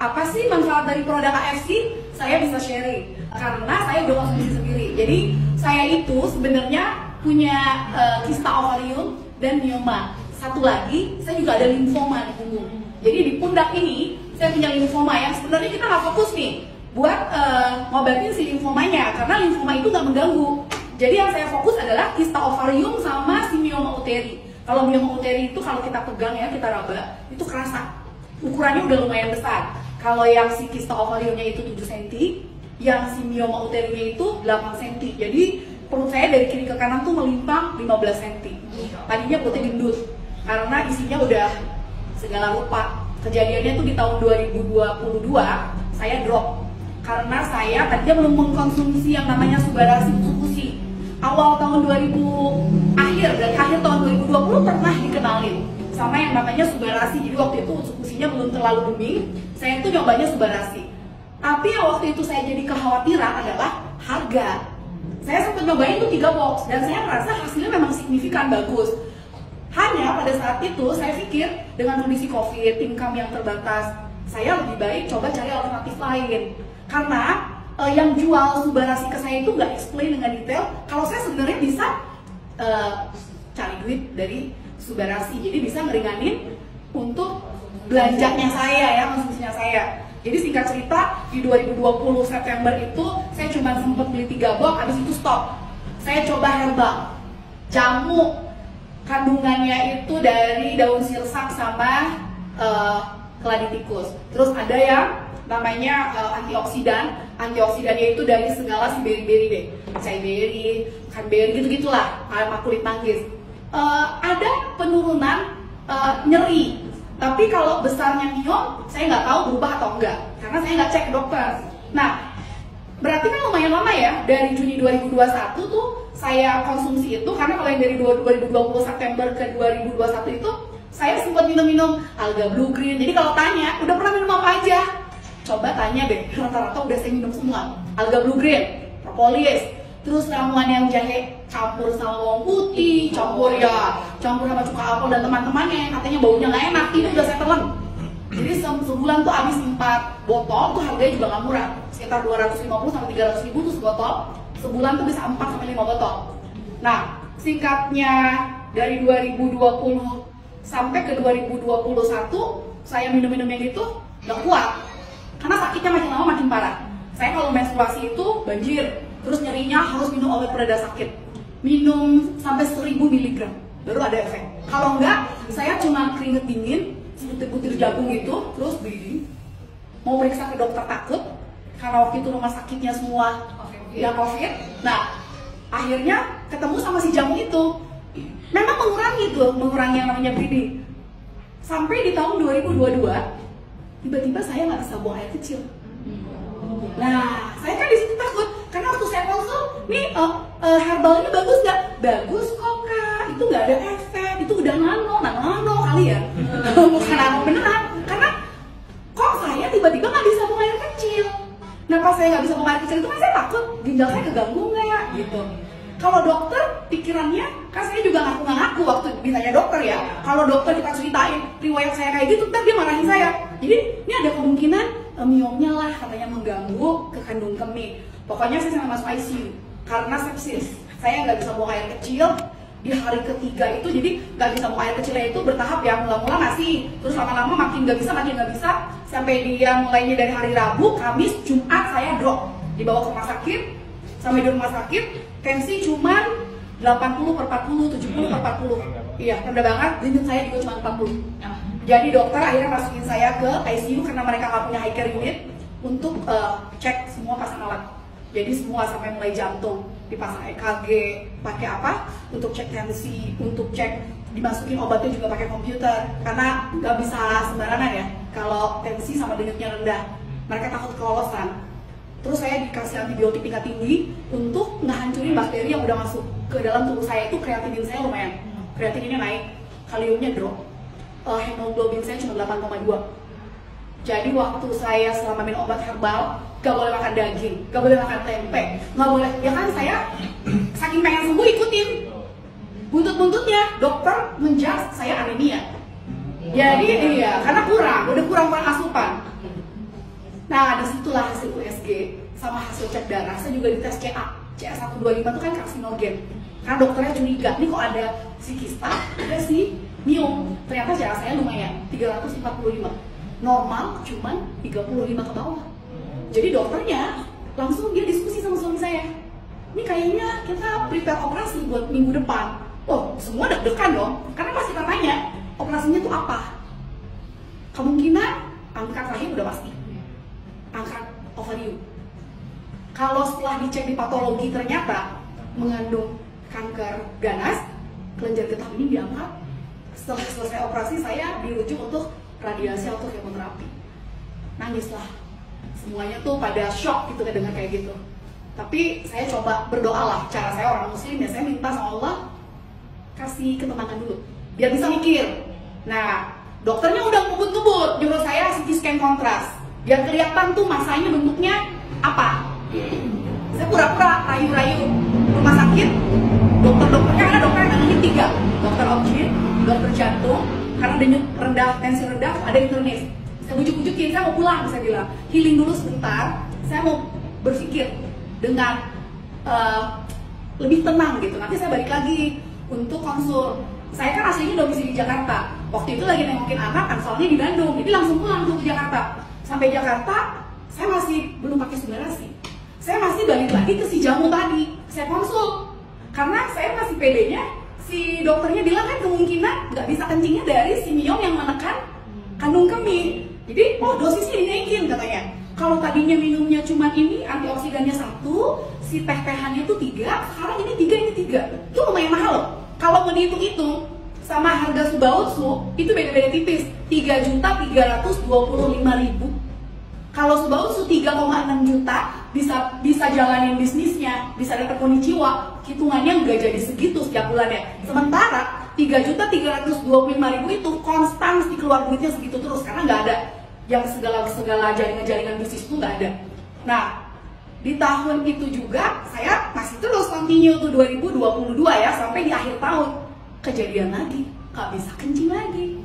apa sih manfaat dari produk AFC? Saya bisa sharing karena saya udah konsumsi sendiri. Jadi saya itu sebenarnya punya kista ovarium dan mioma. Satu lagi, saya juga ada limfoma di punggung. Jadi di pundak ini saya punya limfoma yang sebenarnya kita nggak fokus nih buat ngobatin si limfomanya karena limfoma itu nggak mengganggu. Jadi yang saya fokus adalah kista ovarium sama si mioma uteri. Kalau mioma uteri itu kalau kita pegang ya, kita raba, itu kerasa. Ukurannya udah lumayan besar. Kalau yang si kista ovariumnya itu 7 cm, yang si mioma uterinya itu 8 cm. Jadi perut saya dari kiri ke kanan tuh melimpang 15 cm. Tadinya perutnya gendut karena isinya udah segala rupa. Kejadiannya tuh di tahun 2022 saya drop karena saya tadinya belum mengkonsumsi yang namanya Subarasi Utsukushi. Awal tahun 2000 dari akhir tahun 2020 pernah dikenalin sama yang namanya Subarasi. Jadi waktu itu Utsukushinya belum terlalu booming. Saya tuh nyobanya Subarasi. Tapi yang waktu itu saya jadi kekhawatiran adalah harga. Saya sempat nyobain tuh 3 box dan saya merasa hasilnya memang signifikan bagus. Hanya pada saat itu saya pikir dengan kondisi COVID, income yang terbatas, saya lebih baik coba cari alternatif lain. Karena yang jual Subarasi ke saya itu nggak explain dengan detail. Kalau saya sebenarnya bisa cari duit dari Subarasi, jadi bisa ngeringanin untuk belanjanya saya ya, konsumsinya saya. Jadi singkat cerita, di 2020 September itu saya cuma sempat beli 3 box, habis itu stop. Saya coba herbal, jamu, kandungannya itu dari daun sirsak sama keladi tikus. Terus ada yang namanya antioksidan. Antioksidannya itu dari segala si berry-berry deh, caiberry, cranberry, gitu-gitulah, sama kulit manggis. Ada penurunan nyeri. Tapi kalau besarnya miom, saya nggak tahu berubah atau enggak, karena saya nggak cek ke dokter. Nah, berarti kan lumayan lama ya, dari Juni 2021 tuh saya konsumsi itu, karena kalau yang dari 2020 September ke 2021 itu, saya sempat minum-minum alga blue green. Jadi kalau tanya, udah pernah minum apa aja? Coba tanya deh, rata-rata udah saya minum semua. Alga blue green, propolis, terus ramuan yang jahe campur sama bawang putih, campur sama cuka apel dan teman-temannya, katanya baunya nggak enak, itu udah saya telan. Jadi sebulan tuh habis 4 botol, tuh harganya juga nggak murah, sekitar 250 sampai 300 ribu tuh sebotol. Sebulan tuh bisa 4 sampai 5 botol. Nah, singkatnya dari 2020 sampai ke 2021 saya minum-minum yang itu nggak kuat, karena sakitnya makin lama makin parah. Saya kalau menstruasi itu banjir, terus nyerinya harus minum obat pereda sakit, minum sampai 1000 mg baru ada efek. Kalau enggak, saya cuma keringet dingin, butir-butir jagung gitu, terus bleeding. Mau periksa ke dokter takut, karena waktu itu rumah sakitnya semua ya COVID. Nah, akhirnya ketemu sama si jamu itu, memang mengurangi yang namanya bleeding. Sampai di tahun 2022, tiba-tiba saya nggak bisa buang air kecil. Nah, saya kan di situ takut, karena waktu saya konsul, nih herbal ini bagus nggak? Bagus kok kak, itu nggak ada efek, itu udah nano kali ya, bukan nano beneran. Karena kok saya tiba-tiba nggak bisa buang air kecil. Nah pas saya nggak bisa buang air kecil itu kan saya takut ginjal saya keganggu nggak gitu. Kalau dokter pikirannya, kan saya juga ngaku-ngaku waktu ditanya dokter ya. Kalau dokter kita ceritain riwayat saya kayak gitu, ntar dia marahin saya. Jadi ini ada kemungkinan miomnya lah katanya mengganggu ke kandung kemih. Pokoknya saya sampai masuk ICU karena sepsis. Saya nggak bisa buang air kecil di hari ketiga itu, jadi nggak bisa buang air kecilnya itu bertahap ya, mula-mula masih, terus lama-lama makin nggak bisa, sampai dia mulainya dari hari Rabu, Kamis, Jumat saya drop, dibawa ke rumah sakit, sampai di rumah sakit tensi cuman 80/40, 70/40. Iya, rendah banget, limit saya juga cuma 40. Jadi dokter akhirnya masukin saya ke ICU karena mereka nggak punya high care unit untuk cek semua pasang alat. Jadi semua sampai mulai jantung, dipasang EKG, pakai apa? Untuk cek tensi, untuk cek dimasukin obatnya juga pakai komputer. Karena nggak bisa sembarangan ya, kalau tensi sama denyutnya rendah. Mereka takut kelolosan. Terus saya dikasih antibiotik tingkat tinggi untuk ngehancurin bakteri yang udah masuk ke dalam tubuh saya. Itu kreatinin saya lumayan, kreatininnya naik, kaliumnya drop, hemoglobin saya cuma 8,2. Jadi waktu saya selama minum obat herbal, gak boleh makan daging, gak boleh makan tempe, gak boleh, ya kan saya saking pengen sembuh ikutin buntut-buntutnya, dokter menjudge saya anemia. Jadi iya, karena udah kurang asupan. Nah, disitulah hasil USG sama hasil cek darah. Saya juga dites CA125 itu kan karsinogen. Karena dokternya curiga, ini kok ada si kista, ada si miom. Ternyata CA saya lumayan, 345. Normal cuman 35 ke bawah. Jadi dokternya langsung dia diskusi sama suami saya. Ini kayaknya kita prepare operasi buat minggu depan. Oh, semua deg-degan dong. Karena pasti kita tanya, operasinya tuh apa? Kemungkinan angkat rahim udah pasti. Angkat ovarium. Kalau setelah dicek di patologi ternyata mengandung kanker ganas, kelenjar getah ini diangkat. Setelah selesai operasi saya dirujuk untuk radiasi atau kemoterapi. Nangislah. Semuanya tuh pada shock gitu dengar kayak gitu. Tapi saya coba berdoa lah. Cara saya orang muslim ya, saya minta sama Allah kasih ketenangan dulu biar bisa mikir. Nah, dokternya udah ngebut-ngebut nyuruh saya CT scan kontras biar kelihatan tuh masanya bentuknya apa. Saya pura-pura rayu-rayu rumah sakit. Dokter-dokternya ada dokter yang ini 3, dokter obgyn, dokter jantung, karena denyut rendah, tensi rendah, ada internis. Saya bujuk-bujukin, saya mau pulang, saya bilang healing dulu sebentar, saya mau berpikir dengan lebih tenang gitu. Nanti saya balik lagi untuk konsul. Saya kan aslinya domisili di Jakarta. Waktu itu lagi nengokin anak kan, soalnya di Bandung, jadi langsung pulang tuh ke Jakarta. Sampai Jakarta, saya masih belum pakai sudarasi. Saya masih balik lagi ke si jamu tadi, saya konsul. Karena saya masih pedenya, si dokternya bilang kan kemungkinan nggak bisa kencingnya dari si miom yang menekan kandung kemih. Jadi, oh dosisnya dinaikin katanya. Kalau tadinya minumnya cuma ini, antioksidannya 1, si teh-tehannya itu 3, sekarang ini 3, ini 3. Itu lumayan mahal loh. Kalau mau dihitung-hitung, sama harga Subautsu, itu beda-beda tipis. 3.325.000. Kalau Subautsu 3,6 juta, bisa jalanin bisnisnya, bisa dapat konichiwa, hitungannya nggak jadi segitu setiap bulannya. Sementara 3.325.000 itu konstan di keluar duitnya segitu terus, karena nggak ada yang segala jaringan bisnis itu nggak ada. Nah, di tahun itu juga saya masih terus continue tuh 2022 ya, sampai di akhir tahun kejadian lagi, nggak bisa kencing lagi.